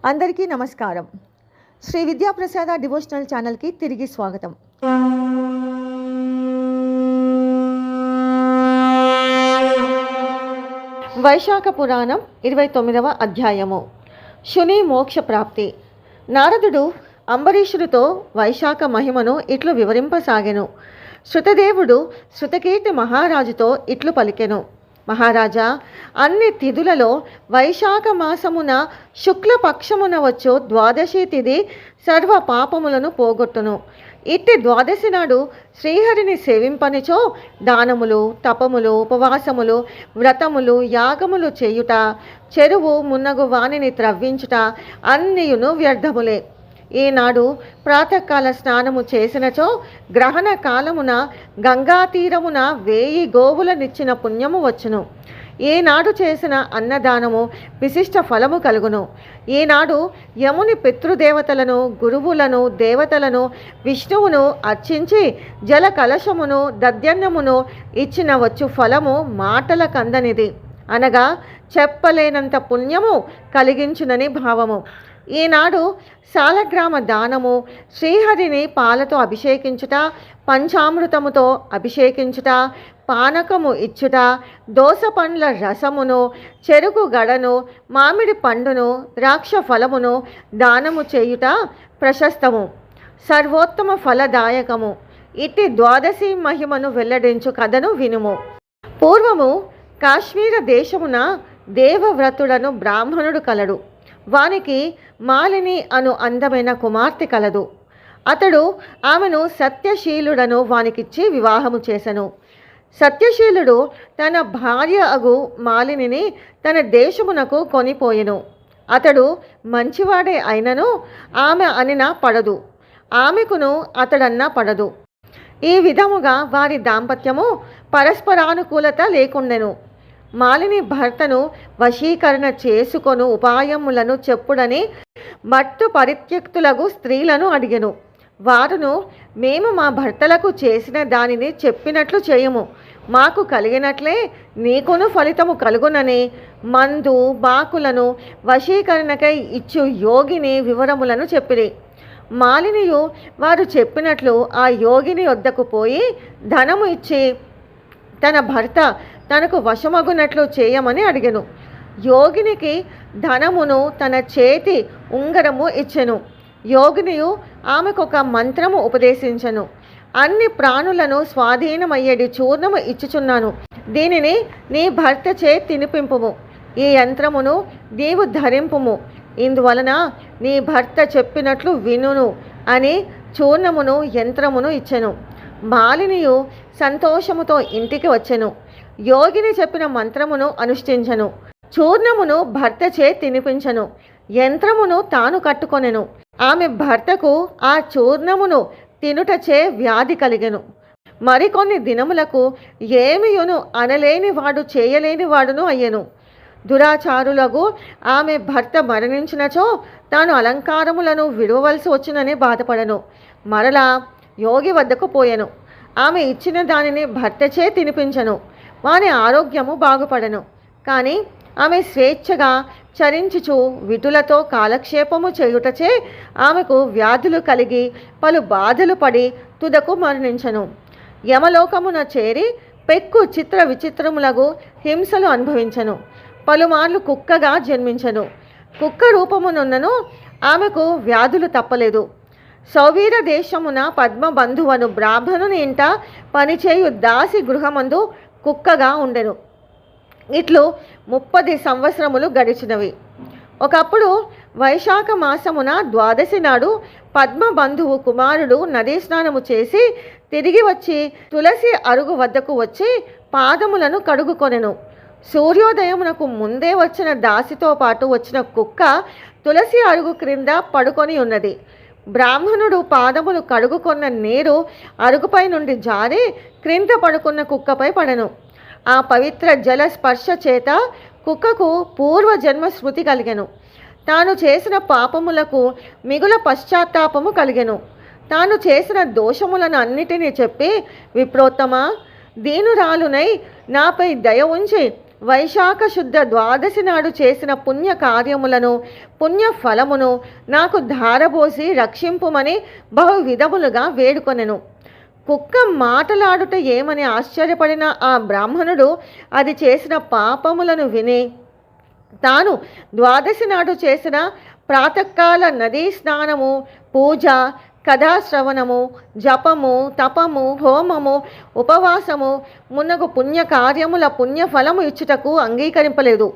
అందరికీ నమస్కారం. శ్రీ విద్యాప్రసాద డివోషనల్ ఛానల్కి తిరిగి స్వాగతం. వైశాఖ పురాణం 29వ అధ్యాయము. శుని మోక్ష ప్రాప్తి. నారదుడు అంబరీషుడితో వైశాఖ మహిమను ఇట్లు వివరింపసాగెను. శృతదేవుడు శృతకీర్తి మహారాజుతో ఇట్లు పలికెను. మహారాజా, అన్ని తిథులలో వైశాఖ మాసమున శుక్లపక్షమున వచ్చు ద్వాదశి తిథి సర్వ పాపములను పోగొట్టును. ఇట్టి ద్వాదశి నాడు శ్రీహరిని సేవింపనిచో దానములు, తపములు, ఉపవాసములు, వ్రతములు, యాగములు చేయుట, చెరువు మున్నగు వానిని త్రవ్వించుట అన్నియును వ్యర్థములే. ఈనాడు ప్రాతకాల స్నానము చేసినచో గ్రహణ కాలమున గంగా తీరమున 1000 గోవులనిచ్చిన పుణ్యము వచ్చును. ఈనాడు చేసిన అన్నదానము విశిష్ట ఫలము కలుగును. ఈనాడు యముని పితృదేవతలను, గురువులను, దేవతలను, విష్ణువును అర్చించి జల కలశమును, దద్యన్నమును ఇచ్చిన వచ్చు ఫలము మాటల కందనిది, అనగా చెప్పలేనంత పుణ్యము కలిగించునని భావము. ఈనాడు సాలగ్రామ దానము, శ్రీహరిని పాలతో అభిషేకించుట, పంచామృతముతో అభిషేకించుట, పానకము ఇచ్చుట, దోస పండ్ల రసమును, చెరుకు గడను, మామిడి పండును, ద్రాక్ష ఫలమును దానము చేయుట ప్రశస్తము, సర్వోత్తమ ఫలదాయకము. ఇట్టి ద్వాదశి మహిమను వెల్లడించు కథను వినుము. పూర్వము కాశ్మీర దేశమున దేవవ్రతుడను బ్రాహ్మణుడు కలడు. వానికి మాలిని అను అందమైన కుమార్తె కలదు. అతడు ఆమెను సత్యశీలుడను వానికిచ్చి వివాహము చేసెను. సత్యశీలుడు తన భార్య అగు మాలినిని తన దేశమునకు కొనిపోయెను. అతడు మంచివాడే అయినను ఆమె అనినా పడదు, ఆమెకును అతడన్నా పడదు. ఈ విధముగా వారి దాంపత్యము పరస్పరానుకూలత లేకుండెను. మాలిని భర్తను వశీకరణ చేసుకొను ఉపాయములను చెప్పుడని మట్టు పరిత్యక్తులకు స్త్రీలను అడిగెను. వారును, మేము మా భర్తలకు చేసిన దానిని చెప్పినట్లు చేయము, మాకు కలిగినట్లే నీకును ఫలితము కలుగునని మందు బాకులను వశీకరణకై ఇచ్చు యోగిని వివరములను చెప్పిరి. మాలినియు వారు చెప్పినట్లు ఆ యోగిని వద్దకు పోయి ధనము ఇచ్చి తన భర్త తనకు వశమగునట్లు చేయమని అడిగెను. యోగినికి ధనమును తన చేతి ఉంగరము ఇచ్చెను. యోగినియు ఆమెకొక మంత్రము ఉపదేశించెను. అన్ని ప్రాణులను స్వాధీనమయ్యేది చూర్ణము ఇచ్చుచున్నాను, దీనిని నీ భర్త చే తినిపింపుము. ఈ యంత్రమును నీవు ధరింపుము, ఇందువలన నీ భర్త చెప్పినట్లు వినును అని చూర్ణమును యంత్రమును ఇచ్చెను. మాలినియు సంతోషముతో ఇంటికి వచ్చెను. యోగిని చెప్పిన మంత్రమును అనుష్ఠించెను. చూర్ణమును భర్త చే తినిపించెను. యంత్రమును తాను కట్టుకొనెను. ఆమె భర్తకు ఆ చూర్ణమును తినుటచే వ్యాధి కలిగెను. మరికొన్ని దినములకు ఏమియును అనలేని వాడు చేయలేని వాడును అయ్యెను. దురాచారులకు ఆమె భర్త మరణించినచో తాను అలంకారములను విడవలసి వచ్చునని బాధపడను. మరలా యోగి వద్దకు పోయెను. ఆమె ఇచ్చిన దానిని భర్తచే తినిపించెను. వాని ఆరోగ్యము బాగుపడెను. కానీ ఆమె స్వేచ్ఛగా చరించుచు విటులతో కాలక్షేపము చేయుటచే ఆమెకు వ్యాధులు కలిగి పలు బాధలు పడి తుదకు మరణించెను. యమలోకమున చేరి పెక్కు చిత్ర విచిత్రములకు హింసలు అనుభవించెను. పలుమార్లు కుక్కగా జన్మించెను. కుక్క రూపమునున్నను ఆమెకు వ్యాధులు తప్పలేదు. సౌవీర దేశమున పద్మబంధువను బ్రాహ్మణుని ఇంట పనిచేయు దాసి గృహమందు కుక్కగా ఉండెను. ఇట్లు 30 సంవత్సరములు గడిచినవి. ఒకప్పుడు వైశాఖ మాసమున ద్వాదశి నాడు పద్మబంధువు కుమారుడు నదీ స్నానము చేసి తిరిగి వచ్చి తులసి అరుగు వద్దకు వచ్చి పాదములను కడుగుకొనెను. సూర్యోదయమునకు ముందే వచ్చిన దాసితో పాటు వచ్చిన కుక్క తులసి అరుగు క్రింద పడుకొని ఉన్నది. బ్రాహ్మణుడు పాదములు కడుగుకొన్న నీరు అరుగుపై నుండి జారి క్రింద పడుకున్న కుక్కపై పడెను. ఆ పవిత్ర జల స్పర్శ చేత కుక్కకు పూర్వజన్మ స్మృతి కలిగెను. తాను చేసిన పాపములకు మిగుల పశ్చాత్తాపము కలిగెను. తాను చేసిన దోషములను అన్నిటినీ చెప్పి, విప్రోత్తమ, దీనురాలునై నాపై దయ ఉంచి వైశాఖ శుద్ధ ద్వాదశి నాడు చేసిన పుణ్య కార్యములను పుణ్య ఫలమును నాకు ధారబోసి రక్షింపుమని బహు విధములుగా వేడుకొనెను. కుక్క మాటలాడుట ఏమని ఆశ్చర్యపడిన ఆ బ్రాహ్మణుడు అది చేసిన పాపములను విని తాను ద్వాదశి నాడు చేసిన ప్రాతకాల నదీ స్నానము, పూజ, కథాశ్రవణము, జపము, తపము, హోమము, ఉపవాసము మున్నగు పుణ్య కార్యముల పుణ్యఫలము ఇచ్చుటకు అంగీకరింపలేదు.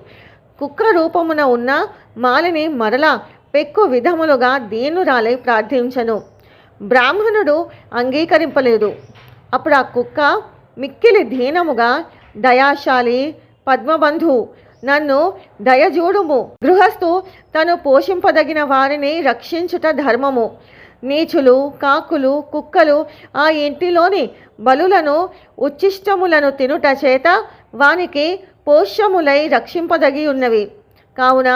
కుక్క రూపమున ఉన్న మాలిని మరలా పెక్కు విధములుగా దీనురాలై ప్రార్థించను. బ్రాహ్మణుడు అంగీకరింపలేదు. అప్పుడు ఆ కుక్క మిక్కిలి దీనముగా, దయాశాలి పద్మబంధు, నన్ను దయజూడుము. గృహస్థు తను పోషింపదగిన వారిని రక్షించుట ధర్మము. నీచులు, కాకులు, కుక్కలు ఆ ఇంటిలోని బలులను ఉచ్చిష్టములను తినుట చేత వానికి పోష్యములై రక్షింపదగి ఉన్నవి. కావున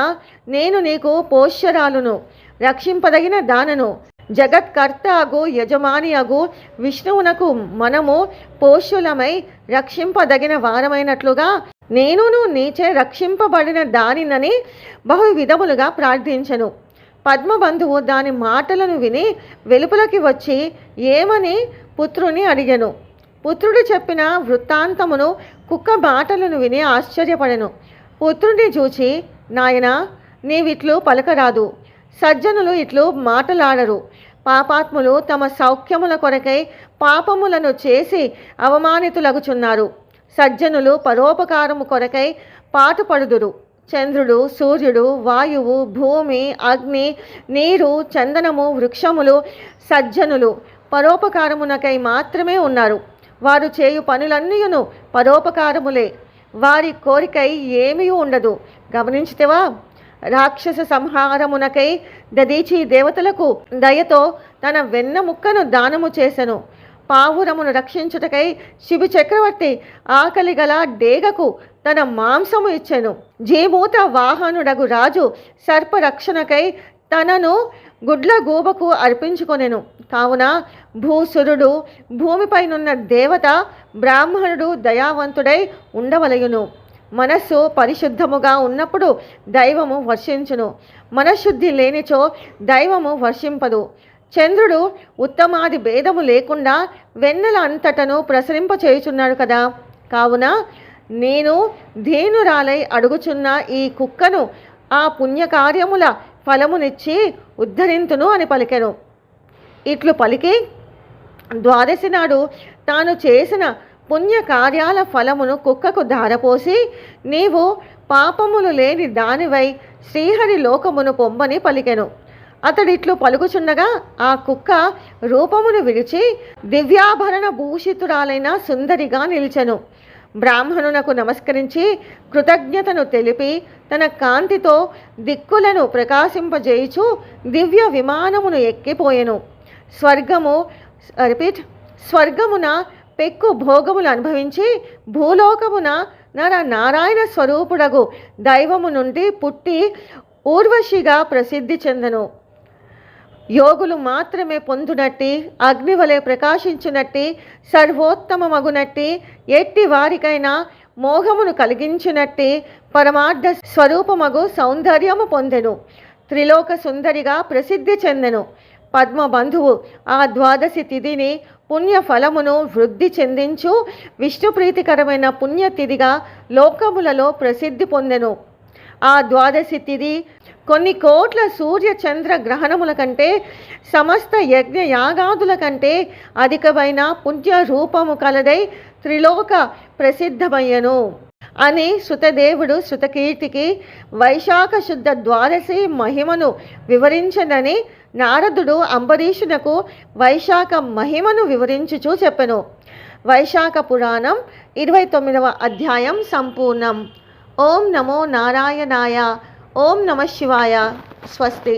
నేను నీకు పోష్యరాలును, రక్షింపదగిన దానను. జగత్కర్త అగు యజమాని అగు విష్ణువునకు మనము పోష్యులమై రక్షింపదగిన వారమైనట్లుగా నేనును నీచే రక్షింపబడిన దానినని బహు విధములుగా ప్రార్థించను. పద్మబంధువు దాని మాటలను విని వెలుపలకి వచ్చి ఏమని పుత్రుని అడిగెను. పుత్రుడు చెప్పిన వృత్తాంతమును కుక్క మాటలను విని ఆశ్చర్యపడెను. పుత్రుడిని చూచి, నాయనా, నీవిట్లు పలకరాదు. సజ్జనులు ఇట్లు మాటలాడరు. పాపాత్ములు తమ సౌఖ్యముల కొరకై పాపములను చేసి అవమానితులగుచున్నారు. సజ్జనులు పరోపకారము కొరకై పాటుపడుదురు. చంద్రుడు, సూర్యుడు, వాయువు, భూమి, అగ్ని, నీరు, చందనము, వృక్షములు సజ్జనులు పరోపకారమునకై మాత్రమే ఉన్నారు. వారు చేయు పనులన్నీయును పరోపకారములే. వారి కోరికై ఏమీ ఉండదు. గమనించితేవా? రాక్షస సంహారమునకై దదీచి దేవతలకు దయతో తన వెన్న ముక్కను దానము చేసెను. పావురమును రక్షించుటకై శిబి చక్రవర్తి ఆకలి గల డేగకు తన మాంసము ఇచ్చెను. జీమూత వాహనుడగు రాజు సర్పరక్షణకై తనను గుడ్ల గూబకు అర్పించుకొనెను. కావున భూసురుడు, భూమిపైనున్న దేవత, బ్రాహ్మణుడు దయావంతుడై ఉండవలయును. మనస్సు పరిశుద్ధముగా ఉన్నప్పుడు దైవము వర్షించును. మనశుద్ధి లేనిచో దైవము వర్షింపదు. చంద్రుడు ఉత్తమాది భేదము లేకుండా వెన్నెల అంతటను ప్రసరింపచేయుచున్నాడు కదా. కావున నేను దీనురాలై అడుగుచున్న ఈ కుక్కను ఆ పుణ్యకార్యముల ఫలమునిచ్చి ఉద్ధరింతును అని పలికెను. ఇట్లు పలికి ద్వాదశి నాడు తాను చేసిన పుణ్యకార్యాల ఫలమును కుక్కకు ధారపోసి, నీవు పాపములు లేని దానివై శ్రీహరి లోకమును పొమ్మని పలికెను. అతడిట్లు పలుకుచుండగా ఆ కుక్క రూపమును విడిచి దివ్యాభరణ భూషితురాలైన సుందరిగా నిలిచెను. బ్రాహ్మణునకు నమస్కరించి కృతజ్ఞతను తెలిపి తన కాంతితో దిక్కులను ప్రకాశింపజేయుచు దివ్య విమానమును ఎక్కిపోయెను. స్వర్గమున పెక్కు భోగములు అనుభవించి భూలోకమున నారాయణ స్వరూపుడగు దైవము నుండి పుట్టి ఊర్వశిగా ప్రసిద్ధి చెందెను. యోగులు మాత్రమే పొందునట్టి, అగ్నివలే ప్రకాశించునట్టి, సర్వోత్తమమగునట్టి, ఎట్టి వారికైనా మోహమును కలిగించినట్టి పరమార్థ స్వరూపమగు సౌందర్యము పొందెను. త్రిలోక సుందరిగా ప్రసిద్ధి చెందెను. పద్మబంధువు ఆ ద్వాదశి తిథిని పుణ్యఫలమును వృద్ధి చెందించు విష్ణుప్రీతికరమైన పుణ్యతిథిగా లోకములలో ప్రసిద్ధి పొందెను. ఆ ద్వాదశి తిథి కొన్ని కోట్ల సూర్య చంద్ర గ్రహణముల కంటే, సమస్త యజ్ఞ యాగాదుల కంటే అధికమైన పుణ్య రూపము కలదై త్రిలోక ప్రసిద్ధమయ్యను అని శృతదేవుడు శృతకీర్తికి వైశాఖ శుద్ధ ద్వాదశి మహిమను వివరించనని నారదుడు అంబరీషునకు వైశాఖ మహిమను వివరించుచూ చెప్పెను. వైశాఖ పురాణం 29వ అధ్యాయం సంపూర్ణం. ఓం నమో నారాయణాయ. ఓం నమః శివాయ. స్వస్తి.